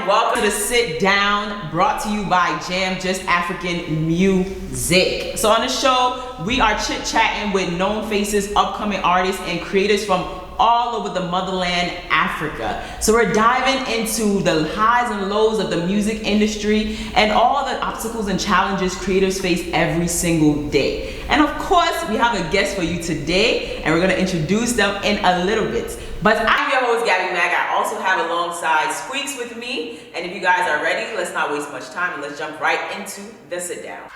and welcome to Sit Down, brought to you by J.A.M, Just African Music. So on the show, we are chit-chatting with known faces, upcoming artists, and creators from all over the motherland, Africa. So we're diving into the highs and lows of the music industry and all the obstacles and challenges creators face every single day. And of course, we have a guest for you today, and we're gonna introduce them in a little bit. But I'm your host, Gabby Mack. I also have alongside Squeaks with me. And if you guys are ready, let's not waste much time and let's jump right into the sit down.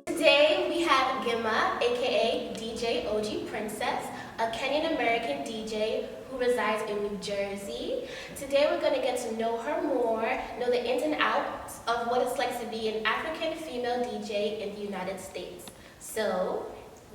Today we have Ngima, aka DJOGPRINCESS, a Kenyan American DJ who resides in New Jersey. Today we're going to get to know her more, know the ins and outs of what it's like to be an African female DJ in the United States. So,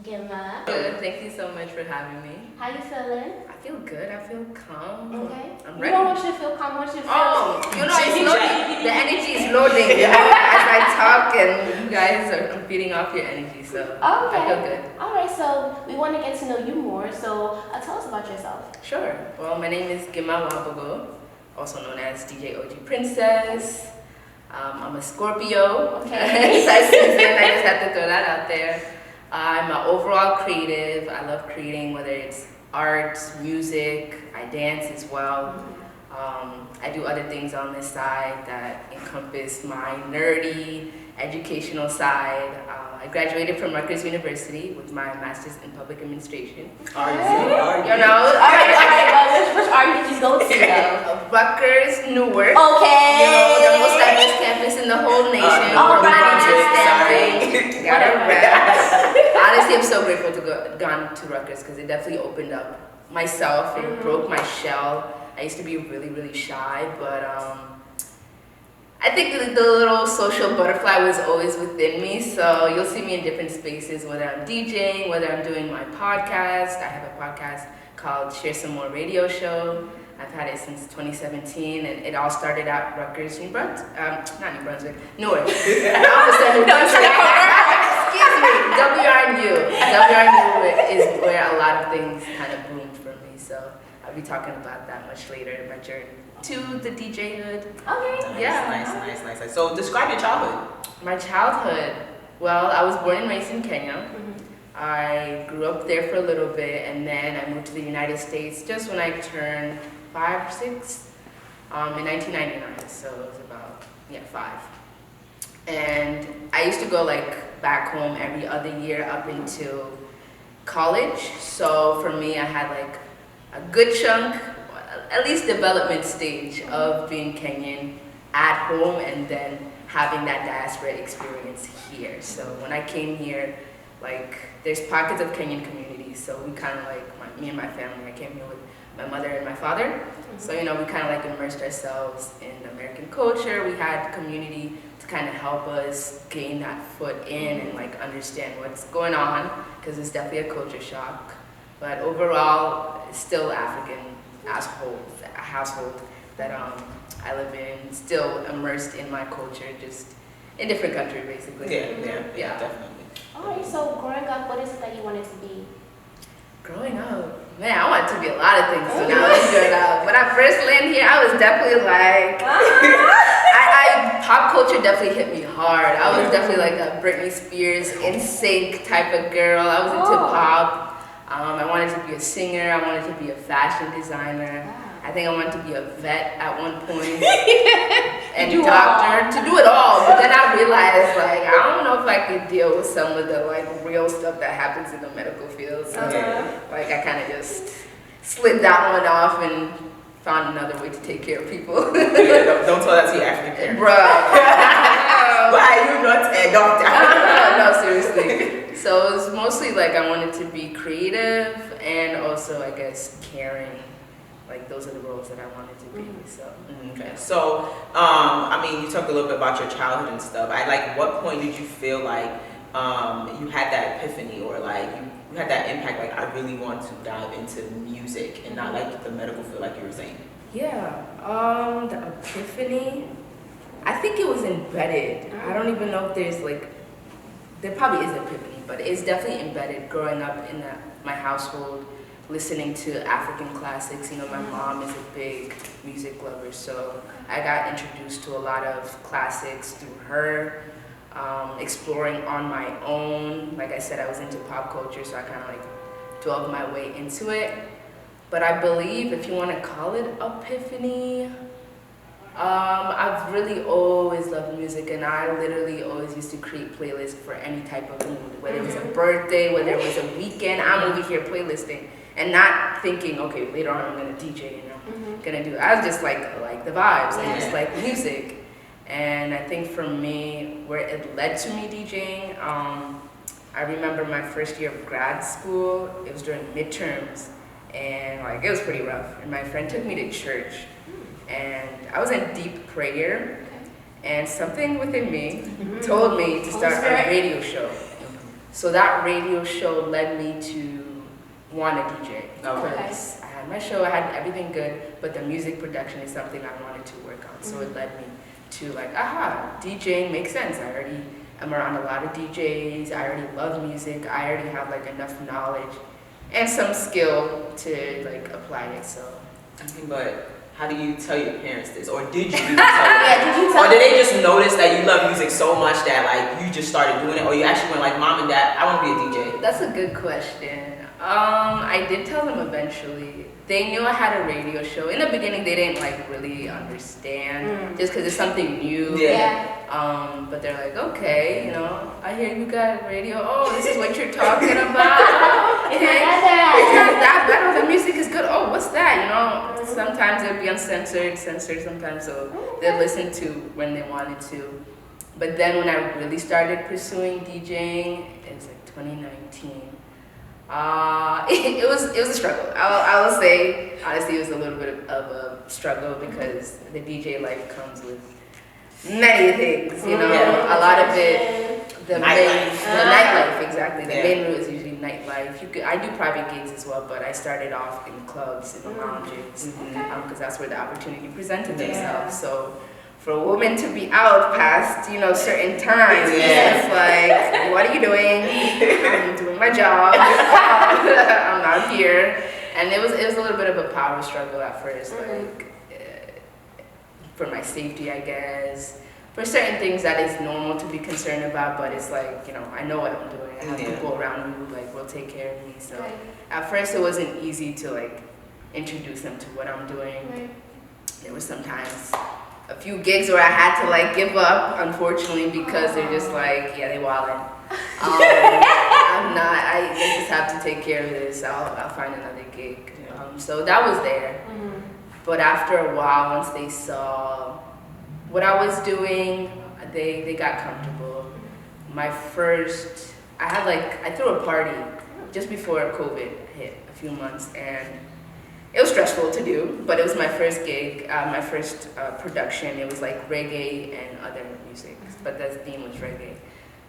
Ngima. Good. Thank you so much for having me. How you feeling? I feel good. I feel calm. Okay. I'm You ready. don't want you to feel calm, I want you to feel... Oh, you know, it's loading. The energy is loading. You know, as I talk and you guys are feeding off your energy, so I feel good. Alright, so we want to get to know you more, so tell us about yourself. Sure. Well, my name is Ngima Wambugu, also known as DJOGPRINCESS. I'm a Scorpio. Okay. So I just have to throw that out there. I'm an overall creative. I love creating, whether it's art, music, I dance as well. I do other things on this side that encompass my nerdy, educational side. I graduated from Rutgers University with my master's in public administration. You know, alright, which art did you go to though? Rutgers, Newark. Okay. You know, the most diverse campus in the whole nation. Gotta rap. Honestly, I'm so grateful to gone to Rutgers because it definitely opened up myself. It broke my shell. I used to be really, really shy, but I think the little social butterfly was always within me. So you'll see me in different spaces, whether I'm DJing, whether I'm doing my podcast. I have a podcast called Share Some More Radio Show. I've had it since 2017, and it all started at Rutgers, New Brunswick, not New Brunswick, Newark. And all of a sudden, excuse me, WRNU. WRNU is where a lot of things kind of bloomed for me. So I'll be talking about that much later in my journey to the DJhood. Okay. Yeah. Nice. So describe your childhood. My childhood. Well, I was born and raised in Kenya. I grew up there for a little bit, and then I moved to the United States just when I turned 5 or 6 in 1999. So it was about 5. And I used to go like back home every other year up until college. So for me, I had like a good chunk, at least development stage of being Kenyan at home and then having that diaspora experience here. So when I came here, like there's pockets of Kenyan communities. So we kind of like, me and my family, I came here with my mother and my father. So, you know, we kind of like immersed ourselves in American culture. We had community to kind of help us gain that foot in and like understand what's going on, because it's definitely a culture shock. But overall, it's still African household that I live in, still immersed in my culture, just in different country basically. Yeah, definitely. Alright, so growing up, what is it that you wanted to be? Growing up, man, I wanted to be a lot of things when I was growing up. When I first landed here, I was definitely like, pop culture definitely hit me hard. I was definitely like a Britney Spears, NSYNC type of girl. I was into pop. I wanted to be a singer. I wanted to be a fashion designer. I think I wanted to be a vet at one point. And doctor, to do it all. But then I realized, like, I don't know if I could deal with some of the like real stuff that happens in the medical field. So like I kind of just slid that one off and found another way to take care of people. Don't tell that to your African parents. Bruh. Why are you not a doctor? No, seriously. So it was mostly like I wanted to be creative and also, I guess, caring. Like those are the roles that I wanted to be. So. Okay. So, I mean, you talked a little bit about your childhood and stuff. What point did you feel like you had that epiphany, or like you had that impact? Like, I really want to dive into music and not like the medical field, like you were saying. Yeah. The epiphany. I think it was embedded. I don't even know if there's like there probably is epiphany, but it's definitely embedded growing up in my household, listening to African classics. You know, my mom is a big music lover, so I got introduced to a lot of classics through her. Exploring on my own. Like I said, I was into pop culture, so I kind of like dwelled my way into it. But I believe, if you want to call it epiphany, I've really always loved music, and I literally always used to create playlists for any type of mood, whether it was a birthday, whether it was a weekend. I'm over here playlisting and not thinking, okay, later on I'm gonna DJ, you know, gonna do. I was just like the vibes, I just like music. And I think for me, where it led to me DJing, I remember my first year of grad school. It was during midterms, and like it was pretty rough. And my friend took me to church, and I was in deep prayer, and something within me told me to start a radio show. So that radio show led me to want to DJ. Because I had my show, I had everything good, but the music production is something I wanted to work on. So it led me to like, DJing makes sense. I already am around a lot of DJs. I already love music. I already have like enough knowledge and some skill to like apply it. So, but how do you tell your parents this, or did you even tell them? Or did they just notice that you love music so much that like you just started doing it, or you actually went like, Mom and Dad, I want to be a DJ? That's a good question. I did tell them eventually. They knew I had a radio show. In the beginning, they didn't like really understand, just because it's something new. But they're like, okay, you know, I hear you got radio. Oh, this is what you're talking about. It's not that bad. Oh, the music is good. Oh, what's that? You know, sometimes it'd be uncensored, censored sometimes, so they'd listen to when they wanted to. But then when I really started pursuing DJing, it was like 2019. It was a struggle. I will say, honestly, it was a little bit of a struggle because the DJ life comes with many things, you know. A lot of it, the nightlife, exactly. The main route is usually nightlife. I do private gigs as well, but I started off in clubs and lounges because that's where the opportunity presented themselves. So for a woman to be out past, you know, certain times, it's like, what are you doing? I'm doing my job. I'm not here. And it was a little bit of a power struggle at first, like for my safety, I guess. For certain things that is normal to be concerned about, but it's like, you know, I know what I'm doing. I have people around me who like will take care of me. So at first it wasn't easy to like introduce them to what I'm doing. There were sometimes a few gigs where I had to like give up, unfortunately, because they're just like, they wildin'. I'm not, I just have to take care of this. I'll find another gig. So that was there. But after a while, once they saw what I was doing, they got comfortable. I threw a party just before COVID hit, a few months, and it was stressful to do, but it was my first gig, my first production. It was like reggae and other music, but the theme was reggae.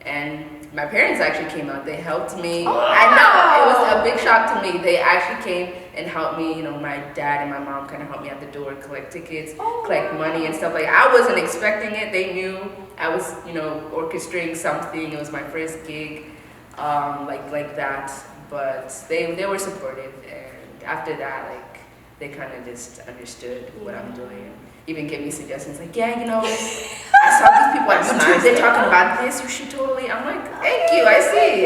And my parents actually came out, they helped me. I know, it was a big shock to me. They actually came and helped me, you know, my dad and my mom kind of helped me at the door, collect tickets, collect money and stuff like that. I wasn't expecting it. They knew I was, you know, orchestrating something. It was my first gig, like that. But they were supportive, and after that, like, they kind of just understood what I'm doing. Even give me suggestions like, you know, I saw these people on YouTube, they're talking about this, you should totally. I'm like, thank you, I see.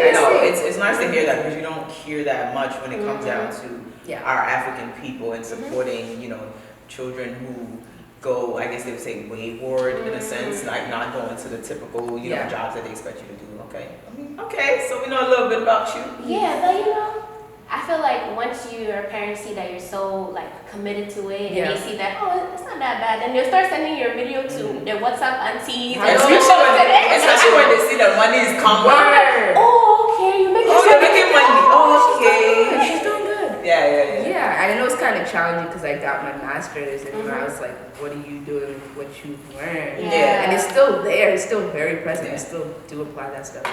It's nice to hear that, because you don't hear that much when it comes down to our African people and supporting, you know, children who go, I guess they would say, wayward in a sense, like not going to the typical, you know, jobs that they expect you to do. Okay, so we know a little bit about you. Yeah, but you know, I feel like once your parents see that you're so like committed to it, and they see that, it's not that bad, then they'll start sending your video to their WhatsApp aunties. Especially when they see the money is coming. Okay, you're making money. Okay. She's doing good. Yeah. I know it's kind of challenging because I got my master's, and I was like, what are you doing with what you've learned? And it's still there. It's still very present. I still do apply that stuff.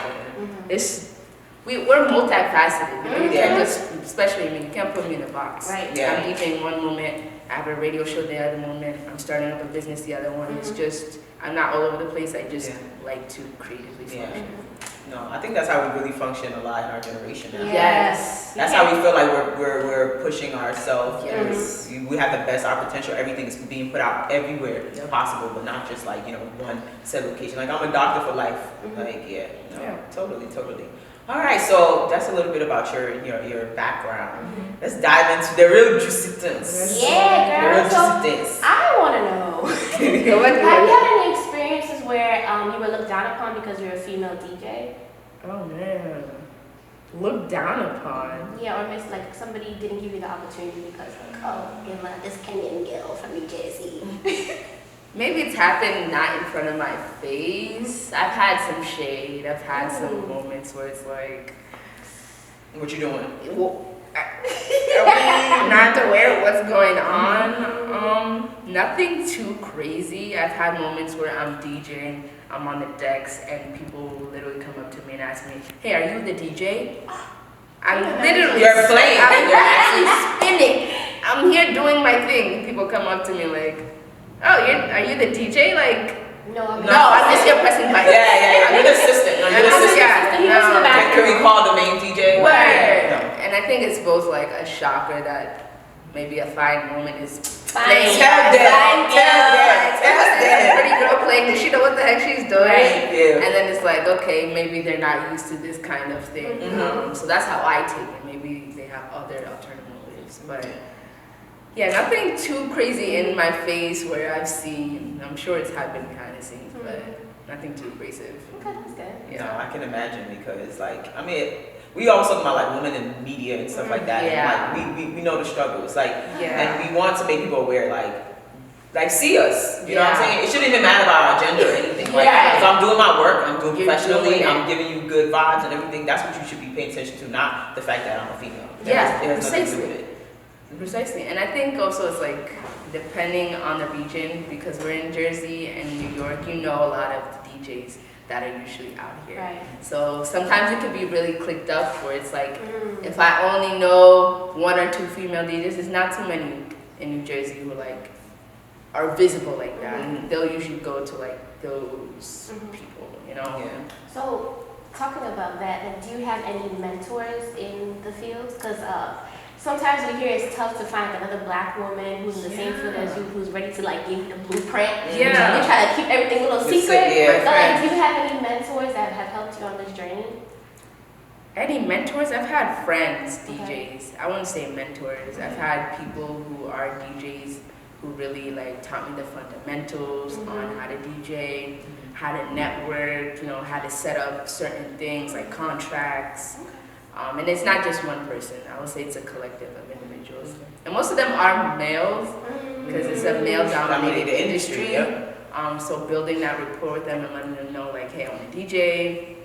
We're multifaceted. You know? You can't just, especially me, you can't put me in a box. Right. I'm DJing one moment, I have a radio show the other moment, I'm starting up a business the other one. It's just, I'm not all over the place. I just like to creatively function. No, I think that's how we really function a lot in our generation now. Yes. That's how we feel like we're pushing ourselves. Yes. We have the best, our potential. Everything is being put out everywhere possible, but not just like, one set location. Like, I'm a doctor for life. Like, totally. All right, so that's a little bit about your background. Let's dive into the real juicy things. Yeah, The real girl. So juicy things. I want to know. Have you had any experiences where you were looked down upon because you're a female DJ? Oh man, looked down upon. Yeah, or miss like somebody didn't give you the opportunity because Ngima, this Kenyan girl from New Jersey. Maybe it's happened not in front of my face. I've had some shade. I've had some moments where it's like, What you doing? well, are we not aware of what's going on? Nothing too crazy. I've had moments where I'm DJing, I'm on the decks, and people literally come up to me and ask me, "Hey, are you the DJ?" I'm literally You're playing. I'm actually spinning. I'm here doing my thing. People come up to me like, "Oh, are you the DJ?" Like, No, I'm no, I'm just here pressing my. Yeah. You're the assistant. No, you're the assistant. Yeah, Can we call the main DJ? Word. And I think it's both like a shocker that maybe a fine woman is playing. Tell them. Pretty girl playing. Does she know what the heck she's doing? Right. Yeah. And then it's like, okay, maybe they're not used to this kind of thing. So that's how I take it. Maybe they have other alternative motives, but. Yeah, nothing too crazy in my face where I've seen. I'm sure it's happened behind the scenes, but nothing too abrasive. Okay, that's good. Yeah, I can imagine because, we always talk about like women in media and stuff like that. Yeah. And, like we know the struggles. And we want to make people aware, like see us. You know what I'm saying? It shouldn't even matter about our gender or anything. Like, if I'm doing my work, I'm doing professionally, I'm giving you good vibes and everything. That's what you should be paying attention to, not the fact that I'm a female. It has nothing to do with it. Precisely. And I think also it's like depending on the region, because we're in Jersey and New York, a lot of the DJs that are usually out here. Right. So sometimes it can be really clicked up where it's like if I only know one or two female DJs, there's not too many in New Jersey who are visible like that. And they'll usually go to those people, Yeah. So, talking about that, do you have any mentors in the fields? Because sometimes we hear it's tough to find another black woman who's in the same field as you, who's ready to give you the blueprint. Yeah. You try to keep everything a little secret. Yeah. So, do you have any mentors that have helped you on this journey? Any mentors? I've had friends, DJs. I wouldn't say mentors. I've had people who are DJs who really taught me the fundamentals on how to DJ, how to network, how to set up certain things like contracts. And it's not just one person. I would say it's a collective of individuals. And most of them are males because it's a male-dominated industry. So building that rapport with them and letting them know, hey, I'm a DJ.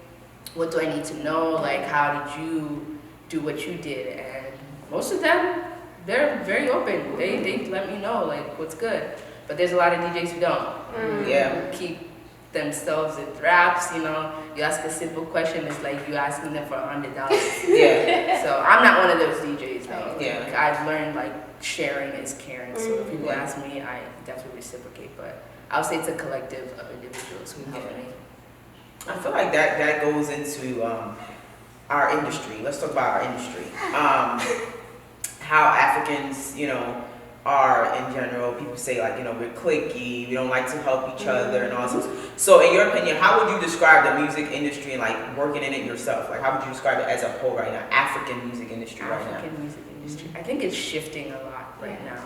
What do I need to know? How did you do what you did? And most of them, they're very open. They let me know, what's good. But there's a lot of DJs who don't. Keep themselves in wraps, you ask a simple question, it's like you asking them for $100. So I'm not one of those DJs though. I've learned sharing is caring. So if people ask me, I definitely reciprocate. But I would say it's a collective of individuals who help me. I feel like that goes into our industry. Let's talk about our industry. How Africans, are in general. People say we're cliquey, we don't like to help each other and all this. So in your opinion, how would you describe the music industry and working in it yourself? How would you describe it as a whole right now? African music industry right now. African music industry. I think it's shifting a lot right now.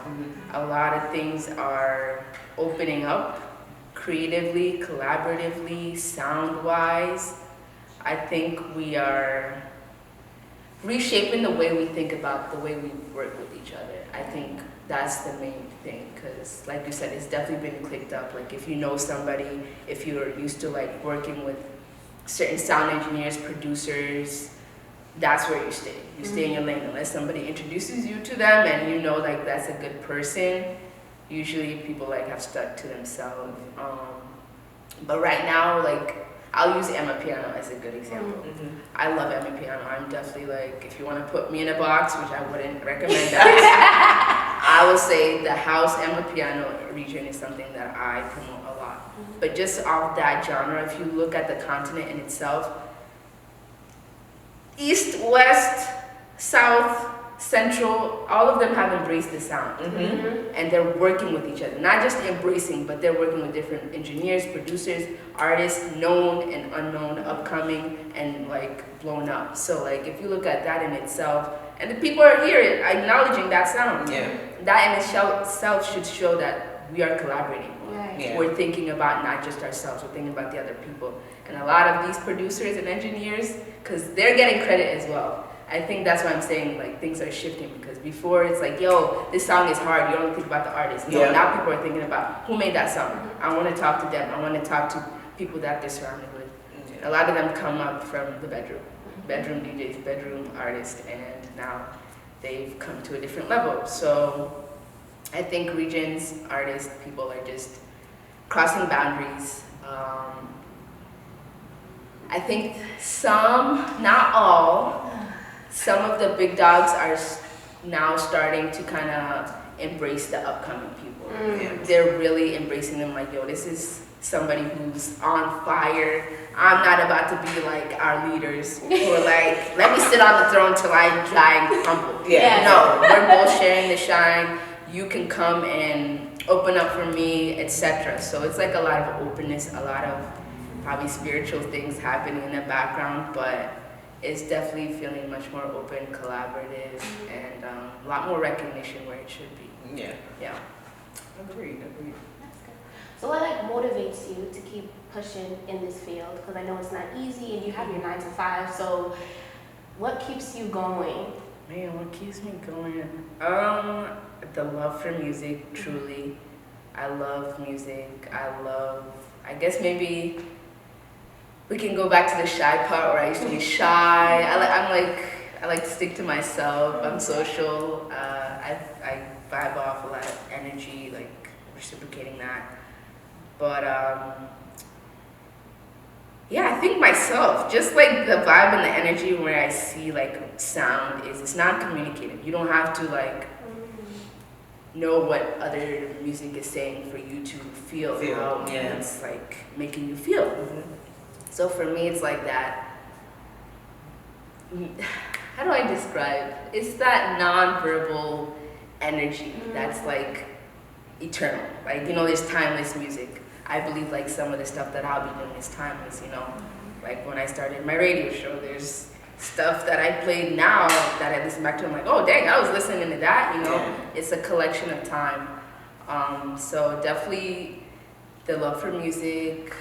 A lot of things are opening up creatively, collaboratively, sound-wise. I think we are reshaping the way we think about the way we work with each other. I think that's the main thing, because like you said, it's definitely been clicked up. If you know somebody, if you're used to working with certain sound engineers, producers, that's where you stay. You stay in your lane unless somebody introduces you to them and that's a good person. Usually people have stuck to themselves. But right now, I'll use Emma Piano as a good example. I love Emma Piano. I'm definitely if you want to put me in a box, which I wouldn't recommend that, I would say the house Emma Piano region is something that I promote a lot. But just off that genre, if you look at the continent in itself, East, West, South, Central, all of them have embraced the sound. And they're working with each other. Not just embracing, but they're working with different engineers, producers, artists, known and unknown, upcoming, and like blown up. So like if you look at that in itself, and the people are here acknowledging that sound. That in itself should show that we are collaborating. We're thinking about not just ourselves, we're thinking about the other people. And a lot of these producers and engineers, because they're getting credit as well. I think that's why I'm saying like things are shifting, because before it's like, yo, this song is hard, you don't think about the artist. No, now people are thinking about who made that song. I want to talk to them. I want to talk to people that they're surrounded with. A lot of them come up from the bedroom DJs, bedroom artists, and now they've come to a different level. So I think regions, artists, people are just crossing boundaries. I think some, not all, some of the big dogs are now starting to kind of embrace the upcoming people. They're really embracing them like, yo, this is somebody who's on fire. I'm not about to be like our leaders who are like, let me sit on the throne till I die and crumble. No, we're both sharing the shine. You can come and open up for me, etc. So it's like a lot of openness, a lot of probably spiritual things happening in the background, but it's definitely feeling much more open, collaborative, and a lot more recognition where it should be. Yeah. Agreed. That's good. So what like motivates you to keep pushing in this field? Because I know it's not easy, and you have your 9 to 5. So what keeps you going? Man, what keeps me going? The love for music, truly. I love music. I guess maybe we can go back to the shy part where I used to be shy. I like to stick to myself. I'm social. I vibe off a lot of energy, like reciprocating that. But yeah, I think myself, just like the vibe and the energy where I see like sound is, it's not communicative. You don't have to like know what other music is saying for you to feel how it's like making you feel. So for me, it's like that. How do I describe? It's that non-verbal energy that's like eternal. Like, you know, there's timeless music. I believe like some of the stuff that I'll be doing is timeless, you know. Like when I started my radio show, there's stuff that I played now that I listen back to. I'm like, oh dang, I was listening to that, you know. It's a collection of time. So definitely the love for music,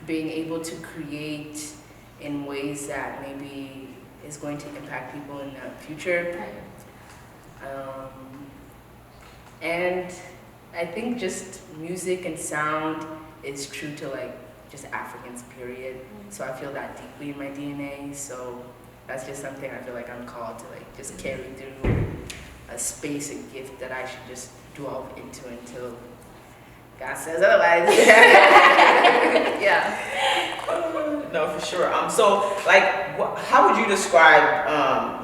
being able to create in ways that maybe is going to impact people in the future. And I think just music and sound is true to like just Africans, period. So I feel that deeply in my DNA. So that's just something I feel like I'm called to like just carry through a space, a gift that I should just dwell into until God says otherwise. Yeah. No, for sure. So, like, how would you describe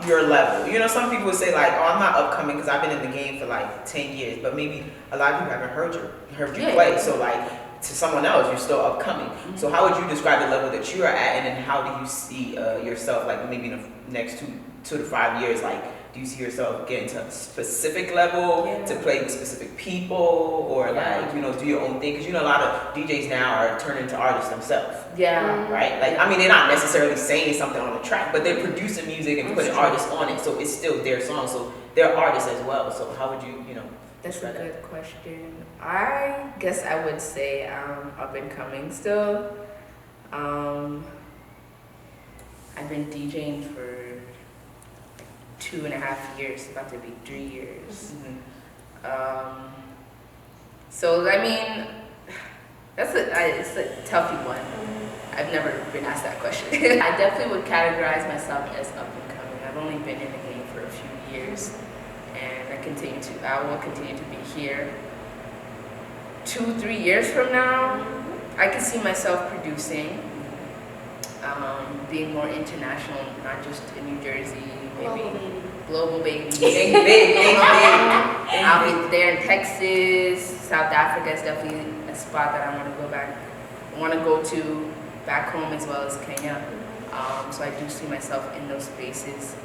your level? You know, some people would say like, "Oh, I'm not upcoming because I've been in the game for like 10 years," but maybe a lot of people haven't heard you play. So, like, to someone else, you're still upcoming. So, how would you describe the level that you are at, and then how do you see yourself, like, maybe in the next 2 to 5 years, like? Do you see yourself getting to a specific level to play with specific people, or like, you know, do your own thing? Because, you know, a lot of DJs now are turning into artists themselves. Right? Like, I mean, they're not necessarily saying something on the track, but they're producing music and putting artists on it. So it's still their song. So they're artists as well. So how would you, you know? That's a good question. I guess I would say I'm up and coming still. I've been DJing for 2.5 years, about to be 3 years. So I mean, it's a toughy one. I've never been asked that question. I definitely would categorize myself as up and coming. I've only been in the game for a few years, and I will continue to be here. 2-3 years from now, I can see myself producing, being more international, not just in New Jersey, maybe global baby. Big. I'll be there in Texas. South Africa is definitely a spot that I want to go to back home as well as Kenya. So I do see myself in those spaces,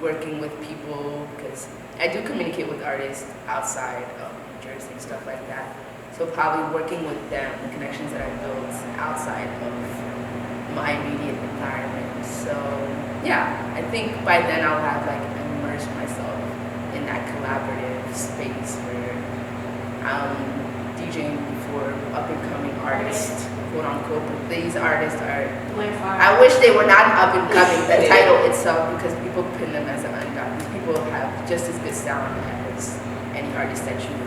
working with people, because I do communicate with artists outside of New Jersey and stuff like that. So probably working with them, the connections that I built outside of my immediate environment. So yeah, I think by then I'll have like immersed myself in that collaborative space where I'm DJing for up and coming artists, quote unquote. But these artists are, I wish they were not up and coming, the title itself, because people pin them as an undone. These people have just as good sound as any artist that you know.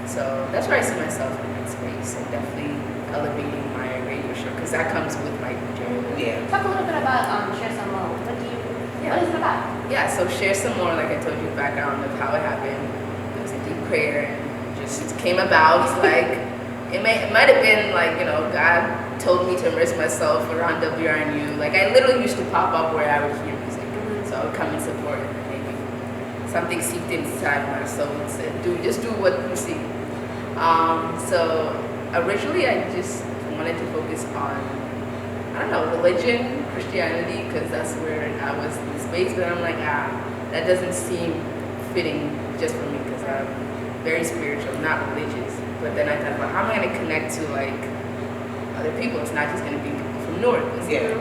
So that's where I see myself in that space, and definitely elevating my radio show, because that comes with my DJ. Yeah. Talk a little bit about Share Some More. What is it about? Yeah, so Share Some More, like I told you, background of how it happened. It was a deep prayer, and just came about. Like it might have been like, you know, God told me to immerse myself around WRNU. Like I literally used to pop up where I would hear music, so I would come and support, and maybe something seeped inside my soul and said, just do what you see. So originally I just wanted to focus on, I don't know, religion, Christianity, because that's where I was in the space, but I'm like, that doesn't seem fitting just for me, because I'm very spiritual, not religious. But then I thought about, how am I going to connect to like other people? It's not just going to be people from North. Yeah.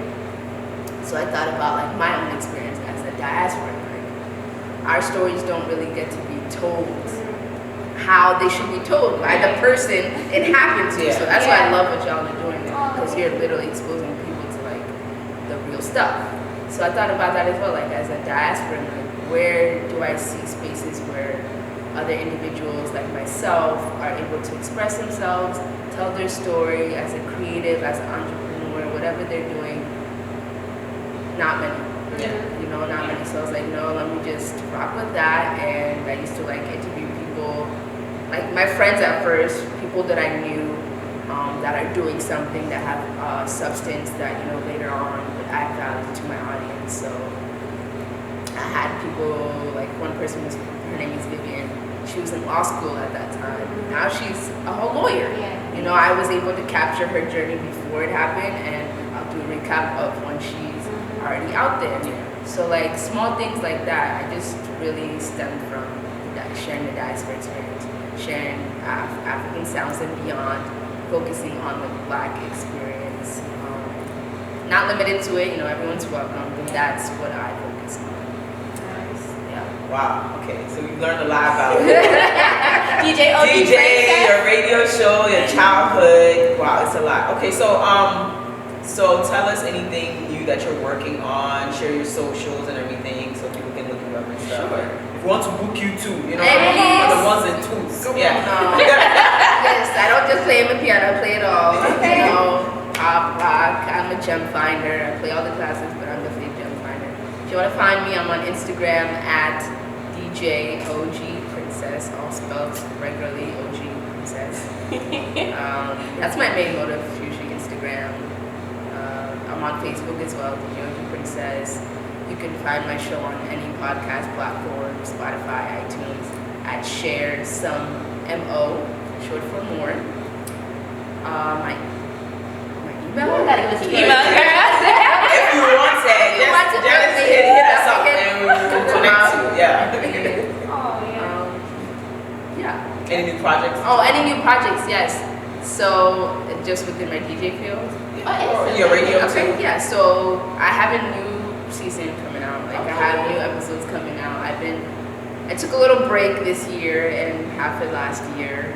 So I thought about like my own experience as a diaspora. Like, our stories don't really get to be told how they should be told by the person it happened to. So that's why I love what y'all are doing, because you're literally exposing people to like the real stuff. So I thought about that as well, like as a diaspora, like where do I see spaces where other individuals like myself are able to express themselves, tell their story as a creative, as an entrepreneur, whatever they're doing. Not many. Yeah. You know, not many. So I was like, no, let me just rock with that. And I used to like interview people, like my friends at first, people that I knew that are doing something that have substance that, you know, later on would add value to my audience. So I had people, like one person was, her name is Vivian. She was in law school at that time. Now she's a whole lawyer. Yeah. You know, I was able to capture her journey before it happened, and I'll do a recap of when she's already out there. Yeah. So like small things like that, I just really stemmed from that, sharing the diaspora experience, sharing African sounds and beyond, focusing on the Black experience. Not limited to it, you know, everyone's welcome, but that's what I focus on. Wow, okay, so we've learned a lot about DJOGPRINCESS, your radio show, your childhood. Wow, it's a lot. Okay, so so tell us anything new that you're working on, share your socials and everything so people can look you up and stuff. Sure. If you want to book you too, you know, Hey, the ones and twos. Yeah. Yes, I don't just play the piano, I play it all. Okay. You know, pop, rock, I'm a gem finder. I play all the classes, but I'm definitely a gem finder. If you want to find me, I'm on Instagram at DJOGPRINCESS, all spelled regularly, OG Princess. That's my main motive, usually Instagram. I'm on Facebook as well, DJOGPRINCESS. You can find my show on any podcast platform, Spotify, iTunes, at Share Some MO, short for more. My email? Email, If you want it, just hit us up and we'll connect you. Yeah. Oh, yeah. Yeah. Any new projects? Oh, any new projects, yes. So, just within my DJ field. Or your radio too? Okay, yeah. So, I have a new season coming out. Like, I have new episodes coming out. I took a little break this year and half of last year.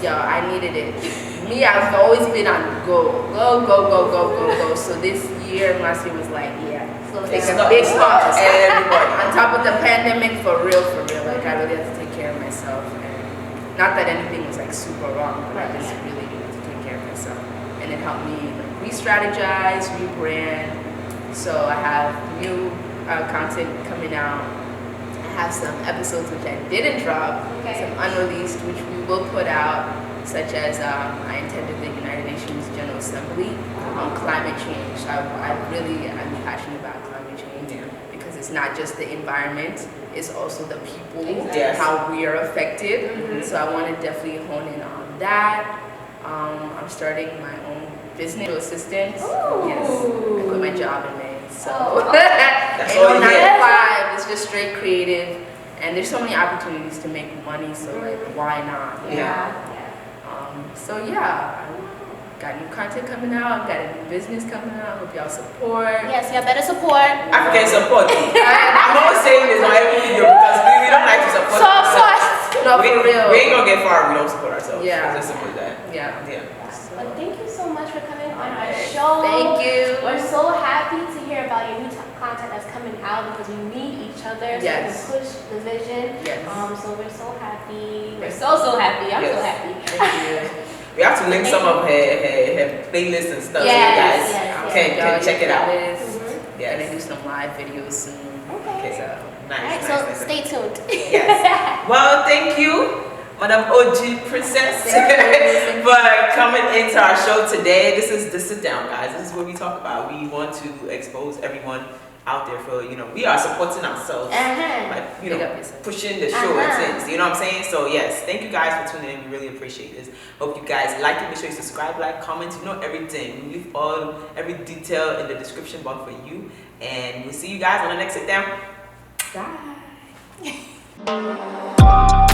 Yeah, I needed it. Me, I've always been on go. So this year and last year was like, take a big pause. On top of the pandemic, for real. Like, I really had to take care of myself. And not that anything was like super wrong, but I just really needed to take care of myself. And it helped me like re-strategize, rebrand. So I have new content coming out. I have some episodes which I didn't drop, some unreleased which we will put out, such as I attended the United Nations General Assembly on climate change. I'm passionate about climate change because it's not just the environment, it's also the people and how we are affected. So I want to definitely hone in on that. I'm starting my own business assistant. Ooh. Yes, I quit my job in May. So, That's you all know, you 9 get. to 5, it's just straight creative. And there's so many opportunities to make money, so like, why not? Yeah. So yeah, I got new content coming out, got a new business coming out. Hope y'all support. Yes, you better support. African support. I'm always saying this on every video because we don't like to support So of ourselves. course. No, for real. We ain't gonna get far if we don't support ourselves. Yeah. Just support that. Yeah. But thank you so much for coming on our show. Thank you. We're so happy to hear about your new content that's coming out because we need each other so we can push the vision. Yes. So we're so happy. We're so happy. I'm so happy. Thank you. We have to link some of her playlists and stuff so you guys can check it out. Yeah, and do some live videos soon. Okay. So nice. All right, so stay tuned. Yes. Well, thank you, Madam OG Princess, for coming into our show today. This is the sit down, guys. This is what we talk about. We want to expose everyone out there for, we are supporting ourselves, like, pushing the show and things, you know what I'm saying? So yes, thank you guys for tuning in. We really appreciate this. Hope you guys like it. Make sure you subscribe, like, comment, everything. We leave every detail in the description box for you. And we'll see you guys on the next sit down. Bye.